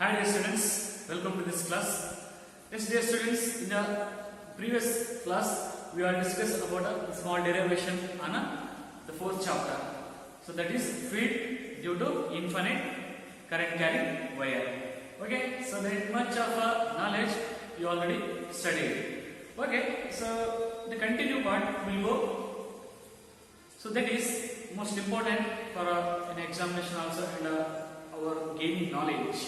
Hi dear students, welcome to this class. Yes dear students, in the previous class we are discussed about a small derivation on the fourth chapter. So that is field due to infinite current carrying wire. Okay, so that much of knowledge you already studied. Okay, so the continue part will go. So that is most important for an examination also and our gaining knowledge.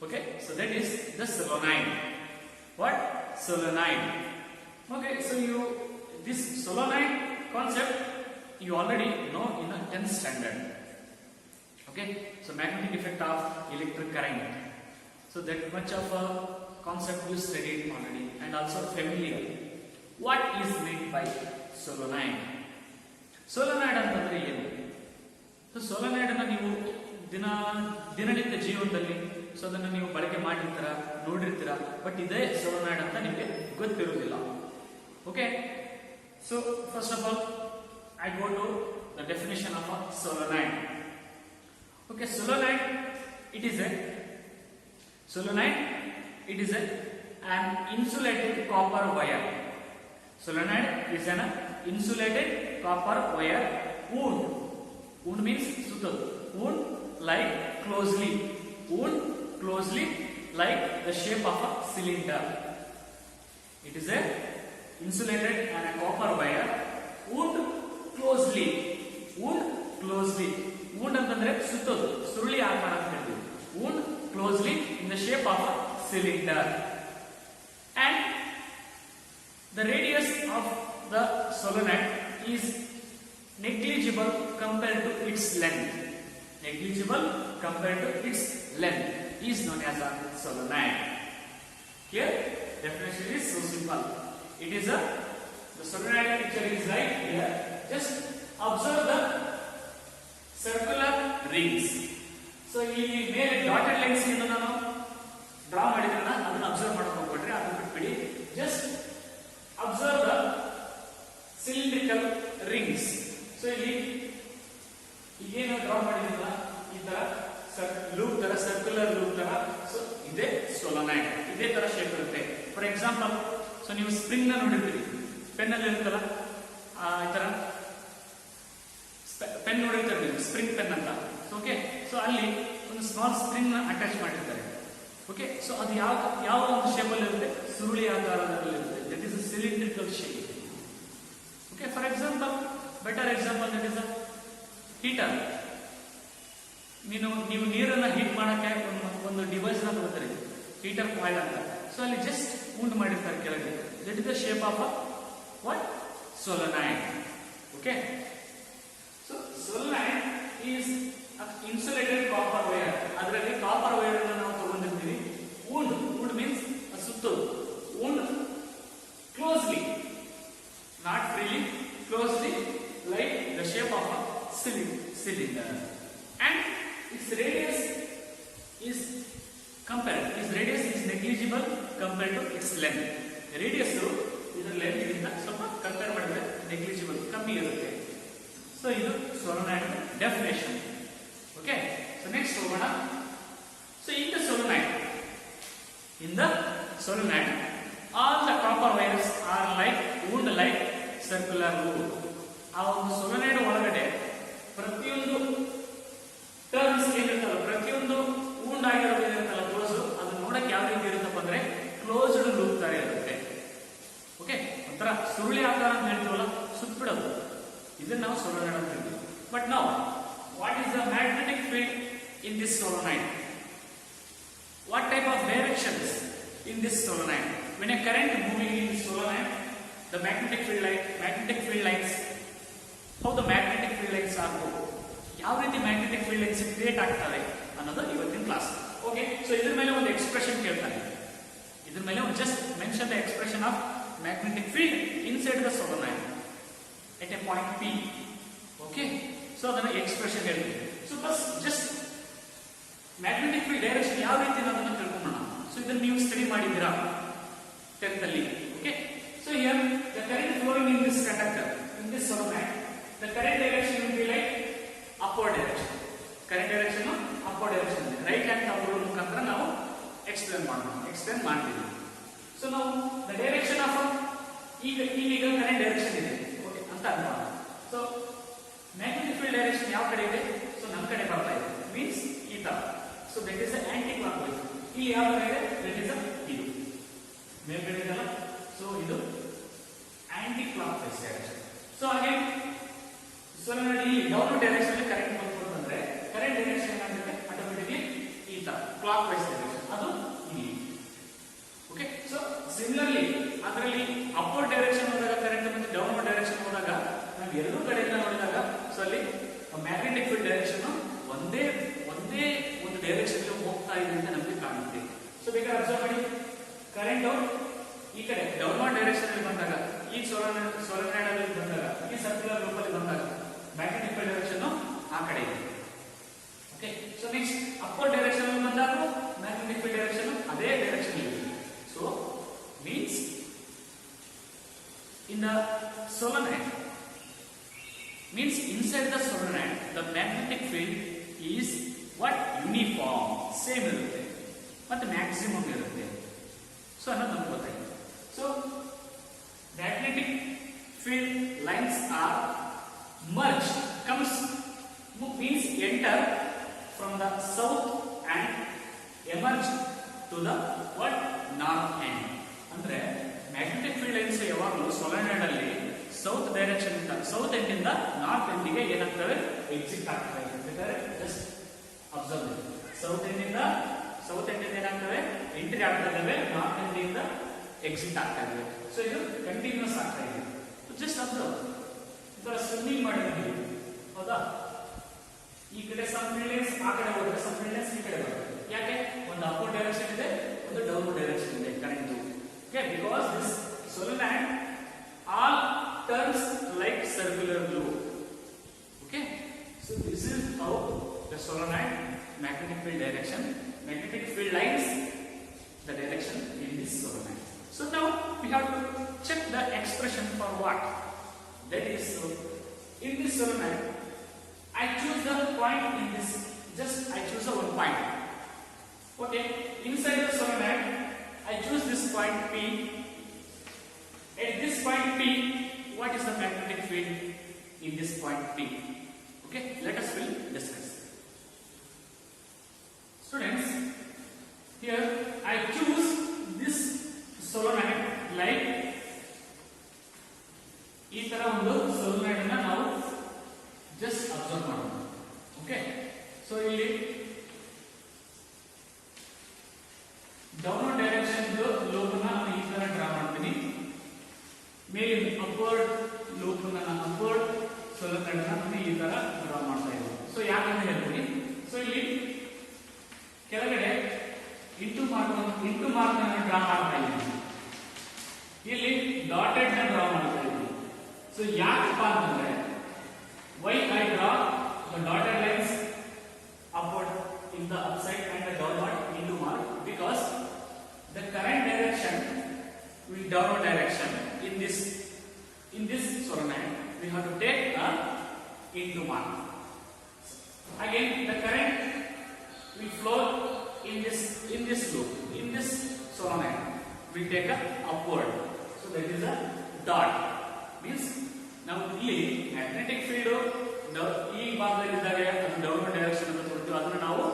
Okay, so that is the solenoid. What? Solenoid. Okay, so this solenoid concept you already know in the 10th standard. Okay, so magnetic effect of electric current. So that much of a concept you studied already and also familiar. What is meant by solenoid? Solenoid ಅಂತಂದ್ರೆ ಏನು? So ಸೋಲನಾಯ್ಡ್ ಅನ್ನು ನೀವು ದಿನನಿತ್ಯ ಜೀವನದಲ್ಲಿ so ಅದನ್ನು ನೀವು ಬಳಕೆ ಮಾಡಿರ್ತೀರ, ನೋಡಿರ್ತೀರ, ಬಟ್ ಇದೇ ಸೋಲನಾಯ್ಡ್ ಅಂತ ನಿಮಗೆ ಗೊತ್ತಿರುವುದಿಲ್ಲ. Okay, so first of all I go to the definition of a solenoid. Okay, solenoid it is an insulated copper wire. Solenoid is an insulated copper wire wound means sutal wound like closely like the shape of a cylinder. It is a insulated and a copper wire wound closely wound ಅಂತಂದ್ರೆ ಸುತ್ತೋದು, ಸುರುಳಿ ಆಕಾರ ಅಂತ ಹೇಳ್ತೀವಿ. wound closely in the shape of a cylinder and the radius of the solenoid is negligible compared to its length. Is known as a solenoid. Here definition is so simple. It is the solenoid picture is right here. Just observe the circular rings. So ಇಲ್ಲಿ ಮೇಲೆ dotted lines ಇಂದ ನಾನು draw ಮಾಡಿದ್ರನ್ನ ಅದನ್ನ observe ಮಾಡ್ಕೊಂಡು ಹೋಗ್ಬಿಟ್ರೆ ಅದನ್ನ ಬಿಟ್ಬಿಡಿ. Just observe the cylindrical rings. So ಇಲ್ಲಿ ಈಗೇನು ಡ್ರಾ ಮಾಡಿದ್ರಲ್ಲ ಈ ತರ ಲೂಪ್ ತರ, ಸರ್ಕ್ಯುಲರ್ ಲೂಪ್ ತರ, ಸೊ ಇದೇ ಸೋಲನಾಯ್ಡ್. ಇದೇ ತರ ಶೇಪ್ ಇರುತ್ತೆ. ಫಾರ್ ಎಕ್ಸಾಂಪಲ್, ಸೊ ನೀವು ಸ್ಪ್ರಿಂಗ್ ನ ನೋಡಿರ್ತೀರಿ, ಪೆನ್ ಅಲ್ಲಿ ಇರುತ್ತಲ್ಲ ಈ ತರ ಪೆನ್ ನೋಡಿರ್ತಾರೆ ನೀವು, ಸ್ಪ್ರಿಂಗ್ ಪೆನ್ ಅಂತ. ಓಕೆ, ಸೊ ಅಲ್ಲಿ ಒಂದು ಸ್ಮಾಲ್ ಸ್ಪ್ರಿಂಗ್ ನ ಅಟ್ಯಾಚ್ ಮಾಡಿರ್ತಾರೆ. ಓಕೆ, ಸೊ ಅದು ಯಾವ ಒಂದು ಶೇಪ್ ಅಲ್ಲಿ ಇರುತ್ತೆ? ಸುರುಳಿ ಆಕಾರದಲ್ಲಿ ಇರುತ್ತೆ. That is cylindrical shape. Okay, for example, better example that is heater. ನೀವು ನೀರನ್ನ ಹೀಟ್ ಮಾಡಕ್ಕೆ ಒಂದು ಡಿವೈಸ್ ನ ತಗೋತಾರೆ, ಹೀಟರ್ ಕಾಯಿಲ್ ಅಂತ. ಸೊ ಅಲ್ಲಿ ಜಸ್ಟ್ ಉಂಡ್ ಮಾಡಿರ್ತಾರೆ ಕೆಳಗೆ. That is the shape of what? Solenoid. Okay, so solenoid is insulated copper wire. ಅದರಲ್ಲಿ ಕಾಪರ್ ವೈರ್ ಅನ್ನು ನಾವು ತಗೊಂಡಿರ್ತೀವಿ. wound means ಸುತ್ತೋದು. wound closely, not freely, closely like the shape of a cylinder, and its radius is negligible compared to its length. Radius ಇದರ length ಗಿಂತ ಸ್ವಲ್ಪ compare ಮಾಡಿದ್ರೆ negligible, ಕಮ್ಮಿ ಇರುತ್ತೆ. So ಇದು ಸೋಲನಾಯ್ಡ್ ಡೆಫಿನೇಷನ್. ಓಕೆ, ಸೊ ನೆಕ್ಸ್ಟ್ ಹೋಗೋಣ. So in the solenoid all the copper wires are like wound like circular loop. ಆ ಒಂದು ಸೋಲನಾಯ್ಡ್ ಒಳಗಡೆ ಪ್ರತಿಯೊಂದು ಟರ್ನ್ಸ್ ಏನಿರುತ್ತಲ್ಲ, ಪ್ರತಿಯೊಂದು wound ಆಗಿರೋದಿರುತ್ತಲ್ಲ ಕ್ಲೋಸ್, ಅದು ನೋಡಕ್ಕೆ ಯಾವ ರೀತಿ ಇರುತ್ತಪ್ಪ ಅಂದ್ರೆ ಕ್ಲೋಸ್ಡ್ ಲೂಪ್ ತರ ಇರುತ್ತೆ. ಓಕೆ, ಒಂಥರ ಸುರುಳಿ ಆಕಾರ ಅಂತ ಹೇಳ್ತೀವಲ್ಲ, ಸುತ್ತಬಿಡೋದು, ಇದನ್ನ ನಾವು ಸೋಲನಾಯ್ಡ್ ಅಂತ ಹೇಳ್ತೀವಿ. ಬಟ್ ನಾವು what is the magnetic field in this solenoid? What type of directions in this solenoid? When a current moving in the solenoid, the magnetic field lines, how the magnetic field lines are moved, ಯಾವ ರೀತಿ magnetic field lines create ಆಗ್ತವೆ ಅನ್ನೋದು ಇವತ್ತಿನ class. Okay, so ಇದ್ರ ಮೇಲೆ ಒಂದು expression ಕೇಳ್ತಾನೆ. ಇದ್ರ ಮೇಲೆ ಒಂದು just mention the expression of magnetic field inside the solenoid at a point P. Okay, so ಅದನ್ನ ಎಕ್ಸ್ಪ್ರೆಷನ್ ಹೇಳ್ತೀವಿ. So first just magnetic field direction ಯಾವ ರೀತಿ ಅನ್ನೋದನ್ನ ತಿಳ್ಕೊಳ್ಳೋಣ. ಸೊ ಇದನ್ನ ನೀವು ಸ್ಟಡಿ ಮಾಡಿದ್ದೀರಾ 10th ಅಲ್ಲಿ. Okay, so here the current flowing in this conductor, in this solenoid, the current direction will be like upward direction. Current direction upward direction. Right hand ತಗೊಳ್ಳೋ ಮುಖಾಂತರ ನಾವು ಎಕ್ಸ್ಪ್ಲೇನ್ ಮಾಡ್ತೀವಿ. ಸೊ ನಾವು the direction of ಈಗ current direction ಇದೆ okay ಅಂತ ಅನ್ಕೋಣ. So magnetic field direction ಯಾವ ಕಡೆ ಇದೆ? ಸೊ ನಮ್ಮ ಕಡೆ ಬರ್ತಾ ಇದೆ ಮೀನ್ಸ್ ಈ ತರ. So that is anticlockwise. ಇಲ್ಲಿ ಯಾವ ಕಡೆ ಇದೆ? ದಟ್ ಇಸ್ ಇದು ಮೇಲ್ಗಡೆ ಇದೆಲ್ಲ. ಸೊ ಇದು aunty clock wise direction. So ಹಾಗೆ ಸೊಲೆನಾಯ್ಡ್ ಈ ಡೌನ್ ಡೈರೆಕ್ಷನ್ ಅಲ್ಲಿ ಕರೆಂಟ್ ಬಂದ್ರೆ ಕರೆಂಟ್ ಡೈರೆಕ್ಷನ್ ಏನಾಗುತ್ತೆ? ಆಟೋಮೆಟಿಕ್ಲಿ ಈ ತರ ಕ್ಲಾಕ್ ವೈಸ್ ಡೈರೆಕ್ಷನ್ ಅದು ಇಲ್ಲಿ. ಓಕೆ. ಸೊ ಸಿಮಿಲರ್ಲಿ ಅದರಲ್ಲಿ ಅಪ್ವರ್ಡ್ ಡೈರೆಕ್ಷನ್ ಹೋದಾಗ ಕರೆಂಟ್ ಮತ್ತೆ ಡೌನ್ವರ್ಡ್ ಡೈರೆಕ್ಷನ್ ಹೋದಾಗ ನಾವು ಎರಡೂ ಕಡೆಯಿಂದ ನೋಡಿದಾಗ ಸೊ ಅಲ್ಲಿ ಮ್ಯಾಗ್ನೆಟಿಕ್ ಫೀಲ್ಡ್ ಡೈರೆಕ್ಷನ್ ಒಂದೇ ಒಂದು ಡೈರೆಕ್ಷನ್ ಹೋಗ್ತಾ ಇದೆ ಅಂತ ನಮಗೆ ಕಾಣುತ್ತೆ. ಸೊ ಬೇಕಾದ್ರೆ ಅಬ್ಸರ್ವ್ ಮಾಡಿ, ಕರೆಂಟ್ ಈ ಕಡೆ ಡೌನ್ವರ್ಡ್ ಡೈರೆಕ್ಷನ್ ಅಲ್ಲಿ ಬಂದಾಗ ಈ ಸೊಲೆನಾಯ್ಡ್ ಅಲ್ಲಿ ಬಂದಾಗ ಈ ಸರ್ಕ್ಯುಲರ್ ಲೂಪ್ ಅಲ್ಲಿ ಬಂದಾಗ ಮ್ಯಾಗ್ನೆಟಿಕ್ ಫೀಲ್ಡ್ ಡೈರೆಕ್ಷನ್ ಆ ಕಡೆ ಇದೆ. Okay. So next upward direction ಅಲ್ಲಿ ಬಂದಾಗ ಮ್ಯಾಗ್ನೆಟಿಕ್ ಫೀಲ್ಡ್ ಡೈರೆಕ್ಷನ್ ಅದೇ ಡೈರೆಕ್ಷನ್ ಇದೆ. So means in the solenoid means inside the solenoid the magnetic field is what? Uniform, same irutte matte maximum irutte. So annadu nಮಗೆ ಗೊತ್ತಾಯ್ತು. So magnetic field lines are merged, means enter from the south and emerge to the what? North end. ಅಂದ್ರೆ magnetic field lines ಯಾವಾಗಲೂ solenoid ಅಲ್ಲಿ south direction ಇಂದ south end ಇಂದ north end ಗೆ ಏನಾಗ್ತವೆ? Exit ಆಗ್ತವೆ. ಬೇಕಾದ್ರೆ just observe ಮಾಡಿ, south end ಇಂದ ಏನಾಗ್ತವೆ? ಎಂಟ್ರಿ ಆಗ್ತಾ ಇದಾವೆ, ನಾರ್ತ್ ಎಂಡ್ ಇಂದ ಎಕ್ಸಿಟ್ ಆಗ್ತಾ ಇದಾವೆ. ಸೊ ಇದು ಕಂಟಿನ್ಯೂಸ್ ಆಗ್ತಾ ಇದೆ. Just observe. ಇದರ ಸ್ವಿಮ್ಮಿಂಗ್ ಮಾಡಿದ್ವಿ ಹೌದಾ? ಈ ಕಡೆ ಸಮ್ ಫೀಲ್ಡ್ ಲೈನ್ಸ್ ಆ ಕಡೆ ಹೋದ್ರೆ ಸಮ್ ಫೀಲ್ಡ್ ಲೈನ್ಸ್ ಈ ಕಡೆ ಬರುತ್ತೆ. ಯಾಕೆ? ಒಂದು ಅಪ್ವರ್ಡ್ ಡೈರೆಕ್ಷನ್ ಇದೆ, ಒಂದು ಡೌನ್ವರ್ಡ್ ಡೈರೆಕ್ಷನ್ ಇದೆ current. Okay. Because this solenoid all turns like circular loop. Okay. So this is how the solenoid magnetic field lines the direction in this solenoid. So now we have to check the expression for what? That is, so in this solenoid I choose the point in this, just I choose the one point. Okay, inside the solenoid I choose this point P. At this point P, what is the magnetic field in this point P? Okay, let us will discuss. Students, here I choose this solenoid like ಈ ತರ ಒಂದು solenoid ಅನ್ನು ನಾವು just observe ಮಾಡೋಣ. Okay, so ಇಲ್ಲಿ downward direction loop ನಾನು ಈ ತರ ಡ್ರಾ ಮಾಡ್ತೀನಿ. ಮೇಲಿನ ಅಪ್ವರ್ಡ್ ಲೂಪ್ ನಾನು ಅಪ್ವರ್ಡ್ ಸೊಲೆನಾಯ್ಡ್ ನಾನು ಈ ತರ ಡ್ರಾ ಮಾಡ್ತಾ ಇದ್ದೀನಿ. ಸೊ ಯಾಕಂತ ಹೇಳ್ತೀನಿ. ಸೊ ಇಲ್ಲಿ ಕೆಳಗಡೆ ಇಂಟು ಮಾರ್ಕ್ ನಾನು ಡ್ರಾ ಮಾಡ್ತಾ ಇದ್ದೀನಿ. ಇಲ್ಲಿ ಡಾಟೆಡ್ ನ ಡ್ರಾ ಮಾಡ್ತಾ ಇದ್ದೀನಿ. ಸೊ ಯಾಕಪ್ಪ ಅಂತಂದ್ರೆ why I draw the dotted lines upward in the upside and the downward into mark? Because the current direction will downward direction in this solenoid. We have to take a into mark. Again, the current will flow in this loop. In this solenoid, we take a upward. So that is a dot. Means now ಇಲ್ಲಿ magnetic field ಈ ಭಾಗದಲ್ಲಿ ಇದ್ದಾಗ ಅದು downward direction ಅಂತ ತೋರಿಸ್ತೀವಿ. ಅದನ್ನ ನಾವು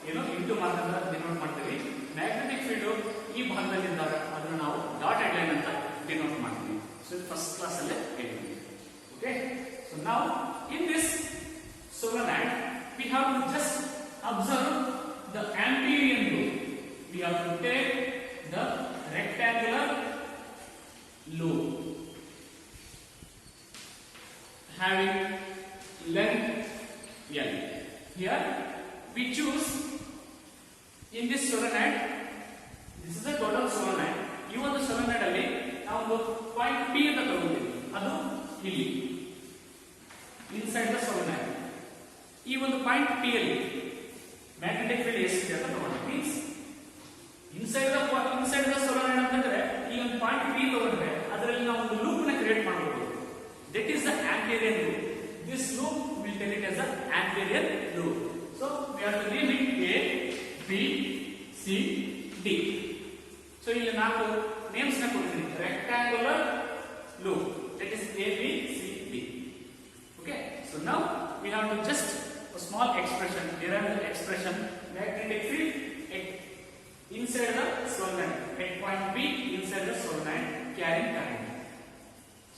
ಏನು ಇಂಟು ಮಾರ್ಕ್ ಅಂತ ಡಿನೋಟ್ ಮಾಡ್ತೀವಿ. ಮ್ಯಾಗ್ನೆಟಿಕ್ ಫೀಲ್ಡ್ ಈ ಭಾಗದಲ್ಲಿ ಇದ್ದಾಗ ಅದನ್ನ ನಾವು ಡಾಟೆಡ್ ಲೈನ್ ಅಂತ ಡಿನೋಟ್ ಮಾಡ್ತೀವಿ. ಸೊ ಇದು ಫಸ್ಟ್ ಕ್ಲಾಸ್ ಅಲ್ಲೇ ಹೇಳಿದ್ವಿ. Okay. So now in this solenoid we have to just observe the Amperian loop. We have to take the rectangular loop having length L. Here we choose in this solenoid, this is a total solenoid. ಈ ಒಂದು solenoid ಅಲ್ಲಿ ನಾವು ಒಂದು point P ಅಂತ ತಗೊಂಡಿದ್ದೀವಿ. ಅದು ಇಲ್ಲಿ inside the solenoid. ಈ ಒಂದು ಪಾಯಿಂಟ್ P ಅಲ್ಲಿ ಮ್ಯಾಗ್ನೆಟಿಕ್ ಫೀಲ್ಡ್ ಎಷ್ಟಿದೆ ಅಂತ ತಗೊಂಡ್ರೆ ಮೀನ್ಸ್ ಇನ್ಸೈಡ್ ದ solenoid ಅಂತಂದ್ರೆ ಈ ಒಂದು ಪಾಯಿಂಟ್ P ತಗೊಂಡ್ರೆ ಅದರಲ್ಲಿ ನಾವು ಒಂದು ಲೂಪ್ ನ ಕ್ರಿಯೇಟ್ ಮಾಡಬಹುದು. That is the Amperian loop. This loop will tell it as the Amperian loop. So we have to name it A, B, C, D. So ಇಲ್ಲಿ ನಾಲ್ಕು ನೇಮ್ಸ್ ನ ಕೊಡ್ತೀನಿ. Rectangular loop, that is A B C D. Okay, so now we have to just a small expression, derive the expression magnetic field inside the solenoid at point B inside the solenoid carrying current.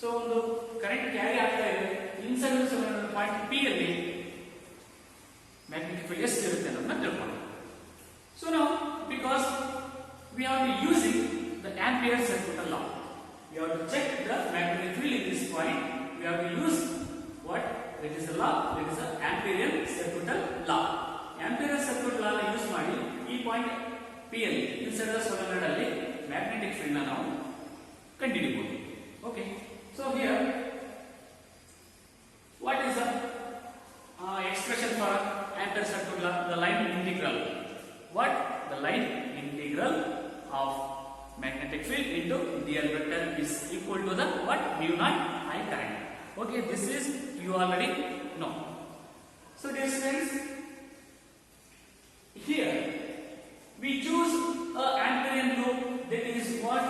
So ಒಂದು current carry ಆಗ್ತಾ ಇದೆ inside the solenoid point P ಅಲ್ಲಿ magnetic field ಎಷ್ಟು ಇರುತ್ತೆ ಅನ್ನೋದನ್ನ ತಿಳ್ಕೊಳ್ಳೋಣ. So now because we are using the Ampere circuit law, we have to check the magnetic field in this point. We have to use what? That is the law. That is the Amperian circuit law. Amperian circuit law na use ಮಾಡಿ ಈ point P ಅಲ್ಲಿ inside the solenoid ಅಲ್ಲಿ magnetic field na ನಾವು ಕಂಡುಹಿಡಿಯಬಹುದು. Okay, so here what is the expression for Ampere circuit law? The line integral. What? The line integral of magnetic field into dl vector is equal to the what? Mu naught I current. Okay, this is you already know. So dear friends, here we choose a Amperian loop, that is what?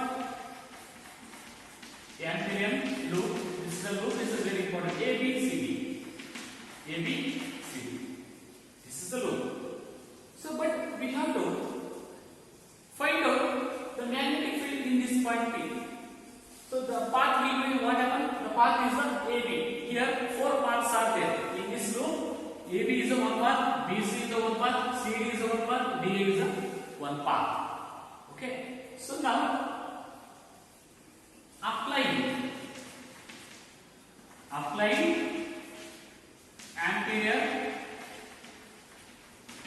Amperian loop. This is the loop. This is very important. A B C D. A B C D. This is the loop. So, but we have to find out the magnetic field in this point P. So the path we will what happen? The path is the AB. Here four paths are there in this loop. AB is the one path, BC is the one path, CD is the one path, DA is the one path. Okay. So now applying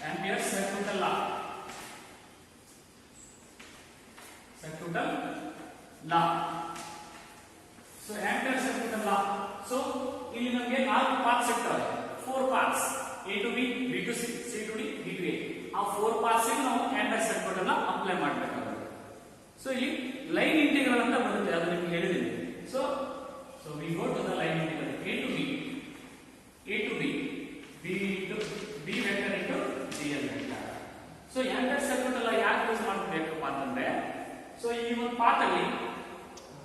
Ampere circuit law. So Ampere circuit law. So ಇಲ್ಲಿ ನಮಗೆ ನಾಲ್ಕು paths ಇರ್ತವೆ, 4 paths, A to B, B to C, C to D, D to A. ಆ 4 paths ಗೆ ನಾವು Ampere circuit ಅನ್ನ apply ಮಾಡಬೇಕಾಗುತ್ತೆ. So ಇಲ್ಲಿ ಲೈನ್ ಇಂಟಿಗ್ರಲ್ ಅಂತ ಬರುತ್ತೆ, ಅದು ನಿಮಗೆ ಹೇಳಿದ್ದೀನಿ. So we go to the line integral A to B, B into B vector into dl vector. So Ampere circuit ಅಲ್ಲ ಯಾಕೆ ಯೂಸ್ ಮಾಡಬೇಕಪ್ಪ ಅಂತಂದ್ರೆ, ಸೊ ಈ ಒಂದು ಪಾತ್ ಅಲ್ಲಿ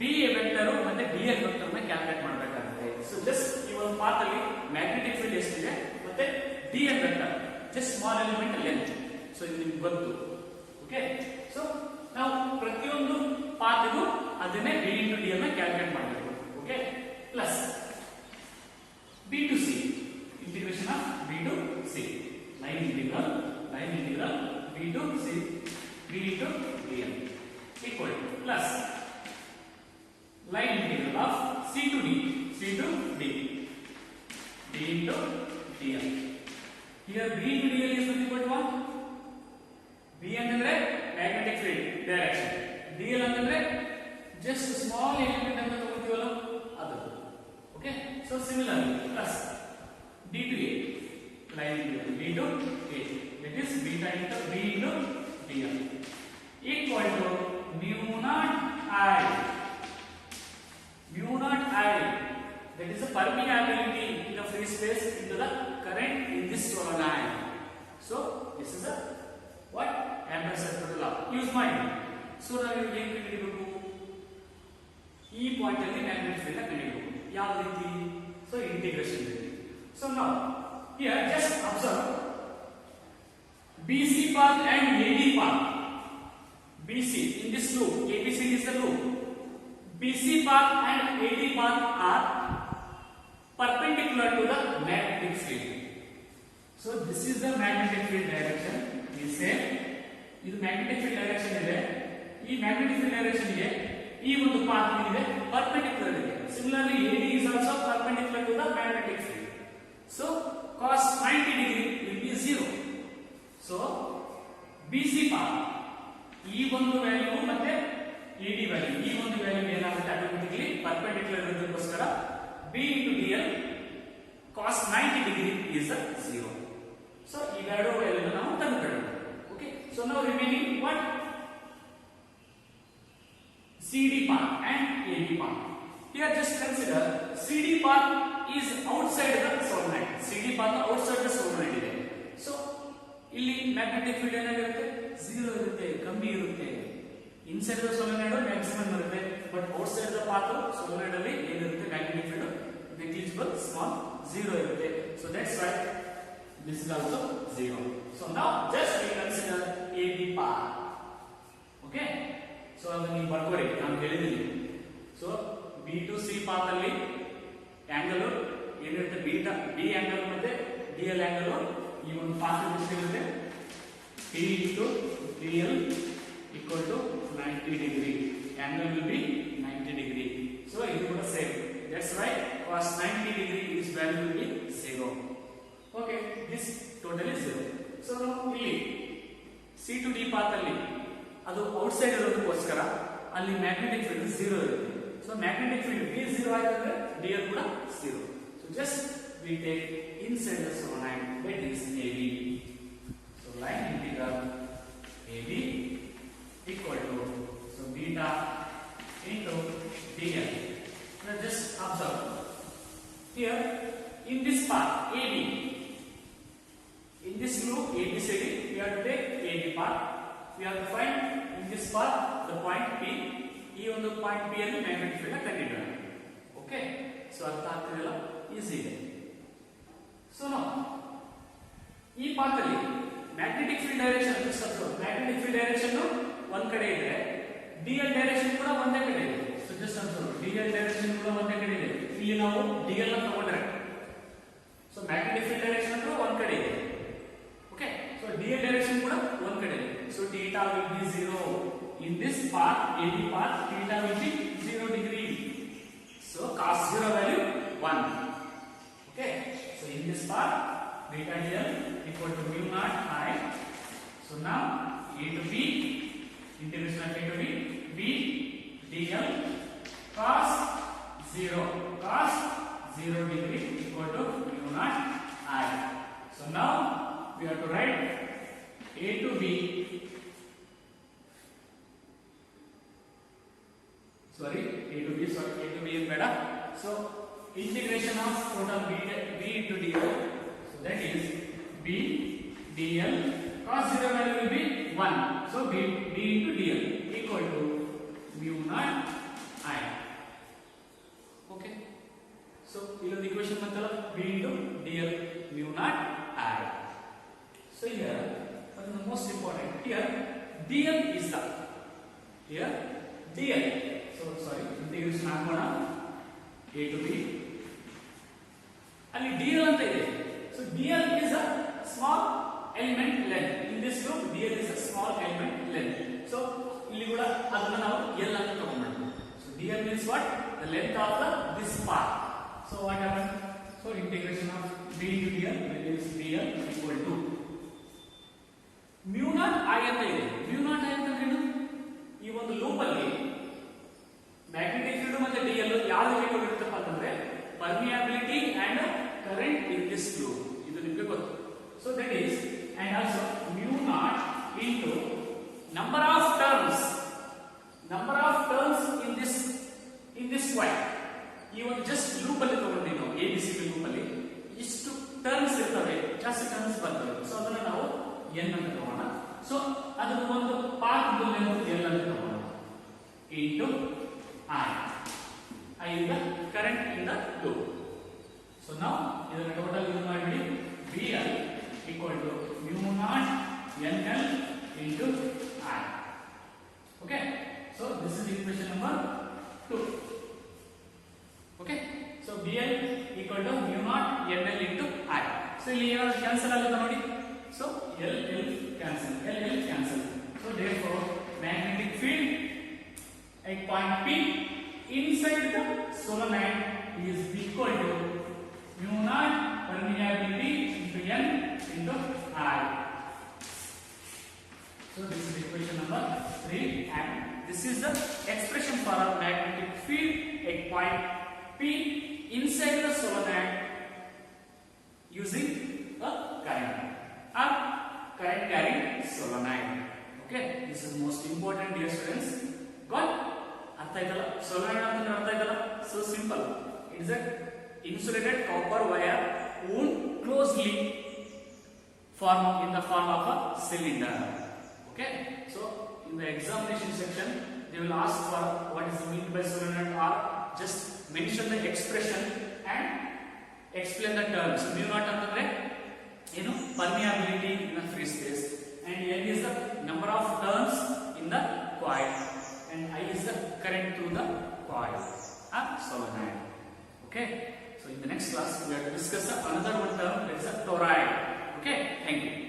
B ವೆಕ್ಟರ್ ಮತ್ತೆ dl ವೆಕ್ಟರ್ ನ ಕ್ಯಾಲ್ಕುಲೇಟ್ ಮಾಡಬೇಕಾಗುತ್ತೆ. ಸೊ ಜಸ್ಟ್ ಈ ಒಂದು ಪಾತ್ ಅಲ್ಲಿ ಮ್ಯಾಗ್ನೆಟಿಕ್ ಫೀಲ್ಡ್ ಎಷ್ಟಿದೆ ಮತ್ತೆ dl vector just small element length. So ಇದು ನಿಮಗೆ ಗೊತ್ತು. ಓಕೆ, ಸೊ ನಾವು ಪ್ರತಿಯೊಂದು ಪಾತ್ಗೂ ಅದನ್ನೇ B into dl ನ ಕ್ಯಾಲ್ಕುಲೇಟ್ ಮಾಡಬೇಕು. Okay, plus B to C, integration of B to C, line integral B to C, B into dl equal to plus line integral of C to D, C to D, D into dl. Here B into dl is equal to what? B ಅಂತಂದ್ರೆ magnetic field direction, dl ಅಂತಂದ್ರೆ just small element ಅಂತ ತಗೋತೀವಲ್ಲ ಅದು. Okay, so similarly plus D to A, line integral B to A, that is beta into B into dl equal to mu naught I, that is the permeability in the free space into the current in this solenoid. So this is a what? Ampere circuit law. Use mind. So now you can do ಈ point ಅಲ್ಲಿ magnetic field ಅನ್ನು ಕಂಡುಹಿಡಿಯಬೇಕು. ಯಾವ ರೀತಿ? So integration ರೀತಿ. So now here just observe BC path and AD path. BC in this loop, ABC is the loop. BC path and AD path are perpendicular to the magnetic field. So this is the magnetic field direction. We say ಇದು magnetic field direction ಇದೆ. ಈ magnetic field direction ಗೆ ಈ ಒಂದು path ಇದೆ perpendicular ಇದೆ. Similarly AD is also perpendicular to the magnetic field. So cos 90 degree will be 0. So BC path ಈ ಒಂದು ವ್ಯಾಲ್ಯೂ ಮತ್ತೆ AD ವ್ಯಾಲ್ಯೂ, ಈ ಒಂದು ವ್ಯಾಲ್ಯೂ ಏನಾಗುತ್ತೆ automatically perpendicular ಇರೋದಕ್ಕೋಸ್ಕರ B into dl cos 90 degree is 0. So ಈ ಎರಡು value ನಾವು ಕಂಡುಹಿಡಿಯಬೇಕು. Okay, so now remaining what? CD path and AD path. Here just consider CD path is outside the solenoid. CD path outside the solenoid ಇದೆ. So ಇಲ್ಲಿ magnetic field ಏನಾಗಿರುತ್ತೆ? 0 ಇರುತ್ತೆ. ಕಮ್ಮಿ ಇರುತ್ತೆ. ಇನ್ಸೈಡ್ ದ ಸೊಲೆನಾಯ್ಡ್ ಮ್ಯಾಕ್ಸಿಮಮ್ ಇರುತ್ತೆ, but outside the path solenoid ಅಲ್ಲಿ ಏನಿರುತ್ತೆ magnetic field negligible small 0 ಇರುತ್ತೆ. So that's why this is also 0. So now just we consider AB path. Okay, so ಅದನ್ನ ನೀವು ಬರ್ಕೋರಿ, ನಾನು ಹೇಳಿದ್ದೀನಿ. So B to C path ಅಲ್ಲಿ angle ಏನಿರುತ್ತೆ ಬೀಟಾ B ಆಂಗಲ್ ಮತ್ತೆ DL ಆಂಗಲ್ ಈ ಒಂದು ಪಾತ್ ಎಷ್ಟಿರುತ್ತೆ P into DL equal to 90 degree. Angle will be 90 degree. So it will be same. That's why cos 90 degree is value will be 0. Okay, this total is 0. So now ಇಲ್ಲಿ C to D path ಅಲ್ಲಿ ಅದು outside ಇರೋದಕ್ಕೋಸ್ಕರ ಅಲ್ಲಿ magnetic field 0 ಇರುತ್ತೆ. So magnetic field B 0 ಆಯ್ತಂದ್ರೆ DL ಕೂಡ 0. So just we take inside the solenoid, that is AB. So line integral AB equal to so beta into DL. Now just observe here in this part AB, in this group ABCD, we have to take AB part. We have to find in this part the point P. ಈ ಒಂದು point P ಅಲ್ಲಿ magnetic field ಕಂಡುಹಿಡಿಯೋಣ. Okay, so ಅರ್ಥ ಆಗ್ತಿದೆಯಲ್ಲ, easy ಇದೆ. So ನಾವು ಈ path ಅಲ್ಲಿ magnetic field direction magnetic field direction ಒಂದ್ ಕಡೆ ಇದೆ, DL ಡೈರೆಕ್ಷನ್ ಕೂಡ ಒಂದೇ ಕಡೆ ಇದೆ. So just observe, DL direction ಕೂಡ ಒಂದೇ ಕಡೆ ಇದೆ. ಇಲ್ಲಿ ನಾವು DL ಅನ್ನು ತಗೊಂಡ್ರೆ ಸೊ ಮ್ಯಾಗ್ನೆಟಿಕ್ ಫೀಲ್ಡ್ ಡೈರೆಕ್ಷನ್ ಕೂಡ ಒಂದ್ ಕಡೆ ಇದೆ. ಓಕೆ, ಸೊ DL ಡೈರೆಕ್ಷನ್ ಕೂಡ ಒಂದ್ ಕಡೆ ಇದೆ. So theta will be 0 in this part AB part, theta will be 0 degree. So cos 0 value 1. Okay, so in this part beta DL equal to mu naught I. So now A to B, integration of A to B, B DL cos 0 degree equal to mu naught I. So now we have to write A to B, A to B is better. So integration of total B into DL, so that is B DL cos 0 value will be 1. So B into DL equal to mu naught I. Okay, so ilond equation matala B into DL mu naught I. So here what is the most important, here DL is the here DL. So sorry, integration ಹಾಕೋಣ A to B, ಅಲ್ಲಿ DL ಅಂತ ಇದೆ. So DL is a small element length. In this group DL is a small element length. So ಇಲ್ಲಿ ಕೂಡ ಅದನ್ನ ನಾವು L ಅಂತ ತಗೊಂಡ್ಬಿಡ್ತೀವಿ. So DL means what? The length of this part. So what happened? So integration of B to DL, that is DL equal to mu naught I ಅಂತ ಇದೆ. mu naught I ಅಂತಂದ್ರೆ ಏನು? ಈ ಒಂದು ಲೂಪ್ ಅಲ್ಲಿ magnetic field ಮತ್ತೆ DL ಯಾವುದು ಬೇಕಾಗಿರುತ್ತಪ್ಪ ಅಂತಂದ್ರೆ permeability and current in this loop, ಇದು ನಿಮಗೆ ಗೊತ್ತು. So that is and also mu naught into number of turns in this coil. ಈ ಒಂದು ಜಸ್ಟ್ ಲೂಪ್ ಅಲ್ಲಿ ತಗೊಂಡಿದ್ದೀವಿ ನಾವು, ABCD ಲೂಪ್ ಅಲ್ಲಿ ಇಷ್ಟು ಟರ್ನ್ಸ್ ಇರ್ತವೆ, ಜಾಸ್ತಿ ಟರ್ನ್ಸ್ ಬರ್ತವೆ. ಸೊ ಅದನ್ನ ನಾವು n ಅಂತ ತಗೋಣ. ಸೊ ಅದರ ಒಂದು ಪಾತ್ ಲೆಂತ್ L ಅಂತ ತಗೋಣ into I is the current in the loop. So now ಇದರ ಟೋಟಲ್ ಯೂಸ್ ಮಾಡಿಬಿಡಿ, BL equal to mu naught NL into I. Okay, so this is equation number 2. Okay, so BL equal to mu naught NL into I. So ಇಲ್ಲಿ ಏನಾದರೂ cancel ಆಗುತ್ತೆ ನೋಡಿ. So L cancel, L cancel. So therefore magnetic field at point P inside the solenoid is equal to mu naught permeability into N into I. So this is equation number 3, and this is the expression for a magnetic field at point P inside the solenoid using a current or current carrying solenoid. Okay, this is most important, dear students. Got ಅರ್ಥ ಆಯ್ತಲ್ಲ? Solenoid ಅಂದ್ರೆ ಅರ್ಥ ಆಯ್ತಲ್ಲ? So simple. It is a insulated copper wire wound closely in the form of a cylinder. Okay, so in in the examination section they will ask for what is the mean by solenoid, or just mention the expression and explain the terms. mu naught ಅಂತಂದ್ರೆ ಏನು permeability in the free space, and n is the number of turns in the coil, and I is the current through the coil, solenoid. Okay, so in the next class we are to discuss another one term, that is a toroid. Okay, thank you.